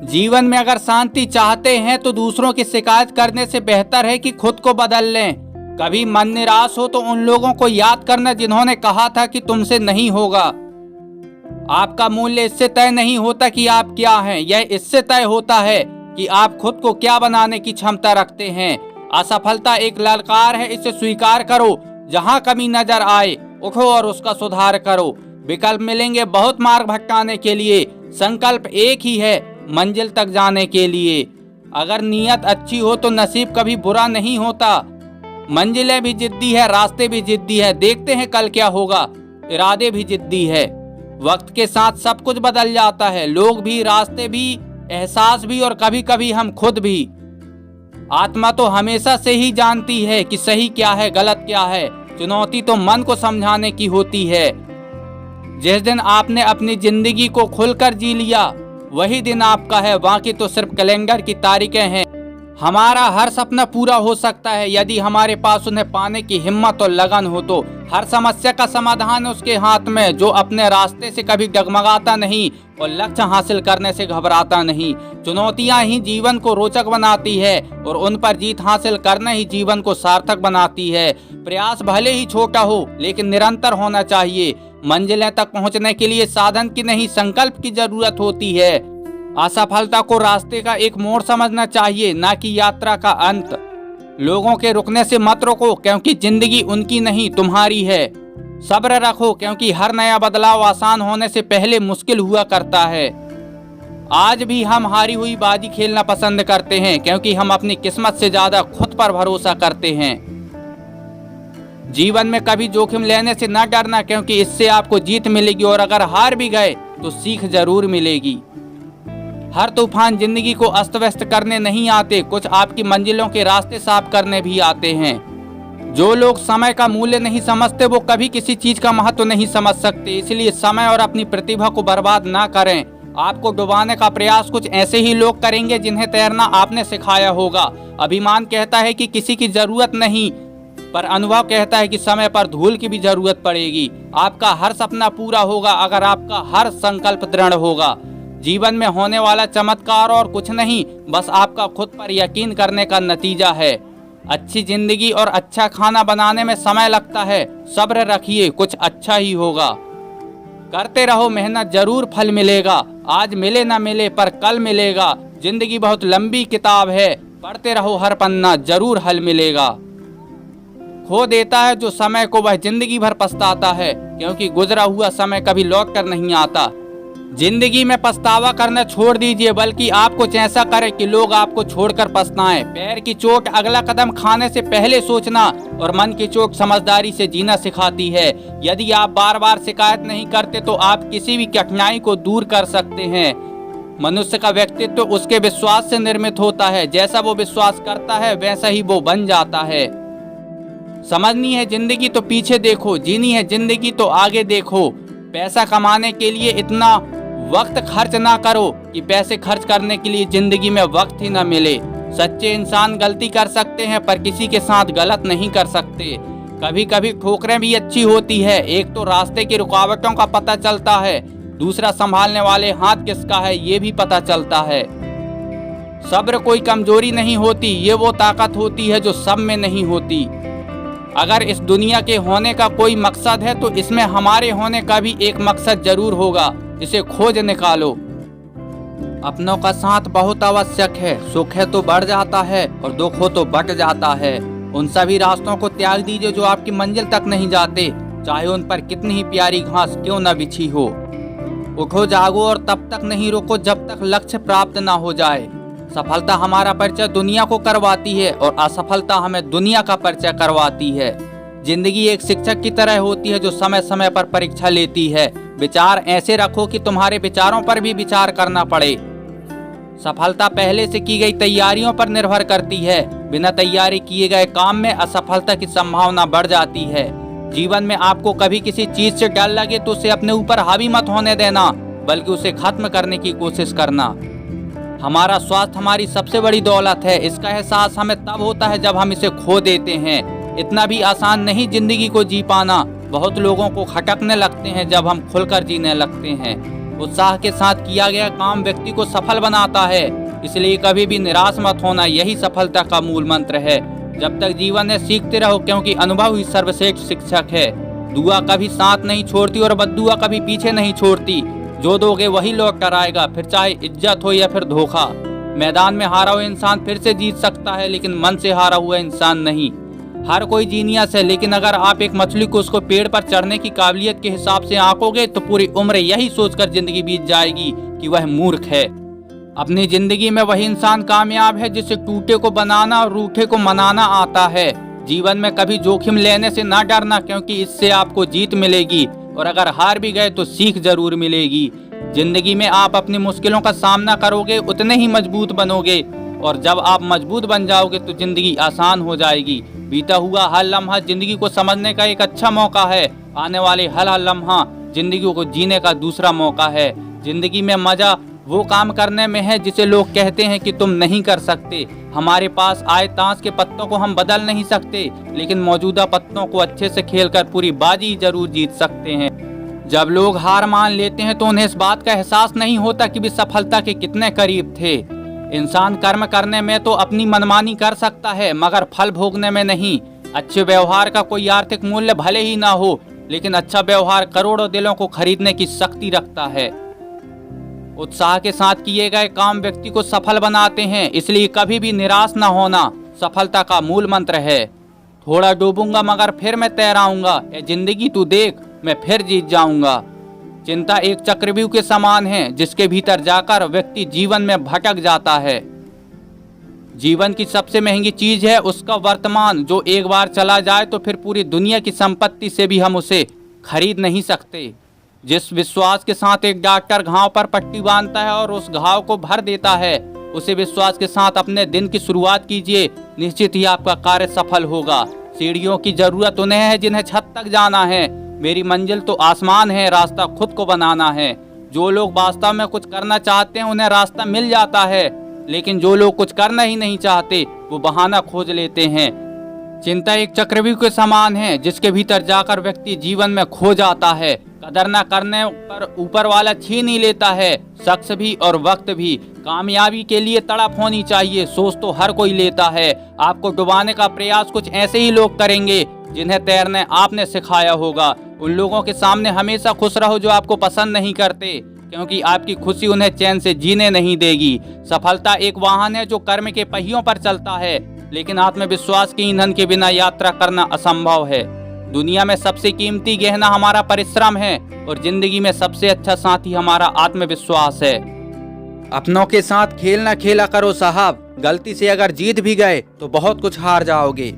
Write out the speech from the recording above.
जीवन में अगर शांति चाहते हैं तो दूसरों की शिकायत करने से बेहतर है कि खुद को बदल लें। कभी मन निराश हो तो उन लोगों को याद करना जिन्होंने कहा था कि तुमसे नहीं होगा। आपका मूल्य इससे तय नहीं होता कि आप क्या हैं, यह इससे तय होता है कि आप खुद को क्या बनाने की क्षमता रखते हैं। असफलता एक ललकार है, इसे स्वीकार करो। जहां कमी नजर आए उठो और उसका सुधार करो। विकल्प मिलेंगे बहुत मार्ग भटकाने के लिए, संकल्प एक ही है मंजिल तक जाने के लिए। अगर नीयत अच्छी हो तो नसीब कभी बुरा नहीं होता। मंजिलें भी जिद्दी है, रास्ते भी जिद्दी है, देखते हैं कल क्या होगा। इरादे भी जिद्दी है। वक्त के साथ सब कुछ बदल जाता है, लोग भी, रास्ते भी, एहसास भी और कभी कभी हम खुद भी। आत्मा तो हमेशा से ही जानती है कि सही क्या है, गलत क्या है। चुनौती तो मन को समझाने की होती है। जिस दिन आपने अपनी जिंदगी को खुलकर जी लिया वही दिन आपका है, बाकी तो सिर्फ कैलेंडर की तारीखें हैं। हमारा हर सपना पूरा हो सकता है यदि हमारे पास उन्हें पाने की हिम्मत और लगन हो तो। हर समस्या का समाधान उसके हाथ में जो अपने रास्ते से कभी डगमगाता नहीं और लक्ष्य हासिल करने से घबराता नहीं। चुनौतियां ही जीवन को रोचक बनाती है और उन पर जीत हासिल करना ही जीवन को सार्थक बनाती है। प्रयास भले ही छोटा हो लेकिन निरंतर होना चाहिए। मंजिलें तक पहुंचने के लिए साधन की नहीं, संकल्प की जरूरत होती है। असफलता को रास्ते का एक मोड़ समझना चाहिए, ना कि यात्रा का अंत। लोगों के रुकने से मत रोको क्योंकि जिंदगी उनकी नहीं तुम्हारी है। सब्र रखो क्योंकि हर नया बदलाव आसान होने से पहले मुश्किल हुआ करता है। आज भी हम हारी हुई बाजी खेलना पसंद करते हैं क्योंकि हम अपनी किस्मत से ज्यादा खुद पर भरोसा करते हैं। जीवन में कभी जोखिम लेने से न डरना क्योंकि इससे आपको जीत मिलेगी और अगर हार भी गए तो सीख जरूर मिलेगी। हर तूफान जिंदगी को अस्त व्यस्त करने नहीं आते, कुछ आपकी मंजिलों के रास्ते साफ करने भी आते हैं। जो लोग समय का मूल्य नहीं समझते वो कभी किसी चीज का महत्व नहीं समझ सकते। इसलिए समय और अपनी प्रतिभा को बर्बाद ना करें। आपको डुबाने का प्रयास कुछ ऐसे ही लोग करेंगे जिन्हें तैरना आपने सिखाया होगा। अभिमान कहता है कि किसी की जरूरत नहीं, पर अनुभव कहता है कि समय पर धूल की भी जरूरत पड़ेगी। आपका हर सपना पूरा होगा अगर आपका हर संकल्प दृढ़ होगा। जीवन में होने वाला चमत्कार और कुछ नहीं, बस आपका खुद पर यकीन करने का नतीजा है। अच्छी जिंदगी और अच्छा खाना बनाने में समय लगता है, सब्र रखिए, कुछ अच्छा ही होगा। करते रहो मेहनत, जरूर फल मिलेगा। आज मिले ना मिले पर कल मिलेगा। जिंदगी बहुत लंबी किताब है, पढ़ते रहो हर पन्ना, जरूर हल मिलेगा। खो देता है जो समय को वह जिंदगी भर पछताता है क्योंकि गुजरा हुआ समय कभी लौट कर नहीं आता। जिंदगी में पछतावा करना छोड़ दीजिए, बल्कि आप कुछ ऐसा करें कि लोग आपको छोड़कर पछताएं। पैर की चोट अगला कदम खाने से पहले सोचना और मन की चोट समझदारी से जीना सिखाती है। यदि आप बार बार शिकायत नहीं करते तो आप किसी भी कठिनाई को दूर कर सकते हैं। मनुष्य का व्यक्तित्व उसके विश्वास से निर्मित होता है। जैसा वो विश्वास करता है वैसा ही वो बन जाता है। समझनी है जिंदगी तो पीछे देखो, जीनी है जिंदगी तो आगे देखो। पैसा कमाने के लिए इतना वक्त खर्च ना करो कि पैसे खर्च करने के लिए जिंदगी में वक्त ही ना मिले। सच्चे इंसान गलती कर सकते हैं पर किसी के साथ गलत नहीं कर सकते। कभी कभी ठोकरें भी अच्छी होती है। एक तो रास्ते की रुकावटों का पता चलता है, दूसरा संभालने वाले हाथ किसका है ये भी पता चलता है। सब्र कोई कमजोरी नहीं होती, ये वो ताकत होती है जो सब में नहीं होती। अगर इस दुनिया के होने का कोई मकसद है तो इसमें हमारे होने का भी एक मकसद जरूर होगा, इसे खोज निकालो। अपनों का साथ बहुत आवश्यक है। सुख है तो बढ़ जाता है और दुख हो तो बट जाता है। उन सभी रास्तों को त्याग दीजिए जो आपकी मंजिल तक नहीं जाते, चाहे उन पर कितनी ही प्यारी घास क्यों न बिछी हो। उठो जागो और तब तक नहीं रुको जब तक लक्ष्य प्राप्त न हो जाए। सफलता हमारा परिचय दुनिया को करवाती है और असफलता हमें दुनिया का परिचय करवाती है। जिंदगी एक शिक्षक की तरह होती है जो समय समय पर परीक्षा लेती है। विचार ऐसे रखो कि तुम्हारे विचारों पर भी विचार करना पड़े। सफलता पहले से की गई तैयारियों पर निर्भर करती है। बिना तैयारी किए गए काम में असफलता की संभावना बढ़ जाती है। जीवन में आपको कभी किसी चीज से डर लगे तो उसे अपने ऊपर हावी मत होने देना, बल्कि उसे खत्म करने की कोशिश करना। हमारा स्वास्थ्य हमारी सबसे बड़ी दौलत है। इसका एहसास हमें तब होता है जब हम इसे खो देते हैं। इतना भी आसान नहीं जिंदगी को जी पाना। बहुत लोगों को खटकने लगते हैं जब हम खुलकर जीने लगते हैं। उत्साह के साथ किया गया काम व्यक्ति को सफल बनाता है, इसलिए कभी भी निराश मत होना, यही सफलता का मूल मंत्र है। जब तक जीवन है सीखते रहो, क्योंकि अनुभव ही सर्वश्रेष्ठ शिक्षक है। दुआ कभी साथ नहीं छोड़ती और बद्दुआ कभी पीछे नहीं छोड़ती। जो दोगे वही लौट कर आएगा, फिर चाहे इज्जत हो या फिर धोखा। मैदान में हारा हुआ इंसान फिर से जीत सकता है, लेकिन मन से हारा हुआ इंसान नहीं। हर कोई जीनियस है, लेकिन अगर आप एक मछली को उसको पेड़ पर चढ़ने की काबिलियत के हिसाब से आंकोगे तो पूरी उम्र यही सोचकर जिंदगी बीत जाएगी कि वह मूर्ख है। अपनी जिंदगी में वही इंसान कामयाब है जिसे टूटे को बनाना और रूठे को मनाना आता है। जीवन में कभी जोखिम लेने से ना डरना, क्योंकि इससे आपको जीत मिलेगी, और अगर हार भी गए तो सीख जरूर मिलेगी। जिंदगी में आप अपनी मुश्किलों का सामना करोगे, उतने ही मजबूत बनोगे, और जब आप मजबूत बन जाओगे तो जिंदगी आसान हो जाएगी। बीता हुआ हर लम्हा जिंदगी को समझने का एक अच्छा मौका है। आने वाले हर लम्हा जिंदगी को जीने का दूसरा मौका है। जिंदगी में मजा वो काम करने में है जिसे लोग कहते हैं कि तुम नहीं कर सकते। हमारे पास आए ताश के पत्तों को हम बदल नहीं सकते, लेकिन मौजूदा पत्तों को अच्छे से खेलकर पूरी बाजी जरूर जीत सकते हैं। जब लोग हार मान लेते हैं तो उन्हें इस बात का एहसास नहीं होता कि वे सफलता के कितने करीब थे। इंसान कर्म करने में तो अपनी मनमानी कर सकता है, मगर फल भोगने में नहीं। अच्छे व्यवहार का कोई आर्थिक मूल्य भले ही ना हो, लेकिन अच्छा व्यवहार करोड़ों दिलों को खरीदने की शक्ति रखता है। उत्साह के साथ किए गए काम व्यक्ति को सफल बनाते हैं, इसलिए कभी भी निराश न होना सफलता का मूल मंत्र है। थोड़ा डूबूंगा मगर फिर मैं तैराऊंगा, ये जिंदगी तू देख मैं फिर जीत जाऊंगा। चिंता एक चक्रव्यूह के समान है, जिसके भीतर जाकर व्यक्ति जीवन में भटक जाता है। जीवन की सबसे महंगी चीज है उसका वर्तमान, जो एक बार चला जाए तो फिर पूरी दुनिया की संपत्ति से भी हम उसे खरीद नहीं सकते। जिस विश्वास के साथ एक डॉक्टर घाव पर पट्टी बांधता है और उस घाव को भर देता है, उसी विश्वास के साथ अपने दिन की शुरुआत कीजिए, निश्चित ही आपका कार्य सफल होगा। सीढ़ियों की जरूरत उन्हें है जिन्हें छत तक जाना है। मेरी मंजिल तो आसमान है, रास्ता खुद को बनाना है। जो लोग वास्तव में कुछ करना चाहते हैं उन्हें रास्ता मिल जाता है, लेकिन जो लोग कुछ करना ही नहीं चाहते वो बहाना खोज लेते हैं। चिंता एक चक्रव्यूह के समान है, जिसके भीतर जाकर व्यक्ति जीवन में खो जाता है। कदर न करने पर ऊपर वाला छीन ही लेता है, शख्स भी और वक्त भी। कामयाबी के लिए तड़प होनी चाहिए, सोच तो हर कोई लेता है। आपको डुबाने का प्रयास कुछ ऐसे ही लोग करेंगे जिन्हें तैरने आपने सिखाया होगा। उन लोगों के सामने हमेशा खुश रहो जो आपको पसंद नहीं करते, क्योंकि आपकी खुशी उन्हें चैन से जीने नहीं देगी। सफलता एक वाहन है जो कर्म के पहियों पर चलता है, लेकिन आत्मविश्वास के ईंधन के बिना यात्रा करना असंभव है। दुनिया में सबसे कीमती गहना हमारा परिश्रम है, और जिंदगी में सबसे अच्छा साथी हमारा आत्मविश्वास है। अपनों के साथ खेल न खेला करो साहब, गलती से अगर जीत भी गए तो बहुत कुछ हार जाओगे।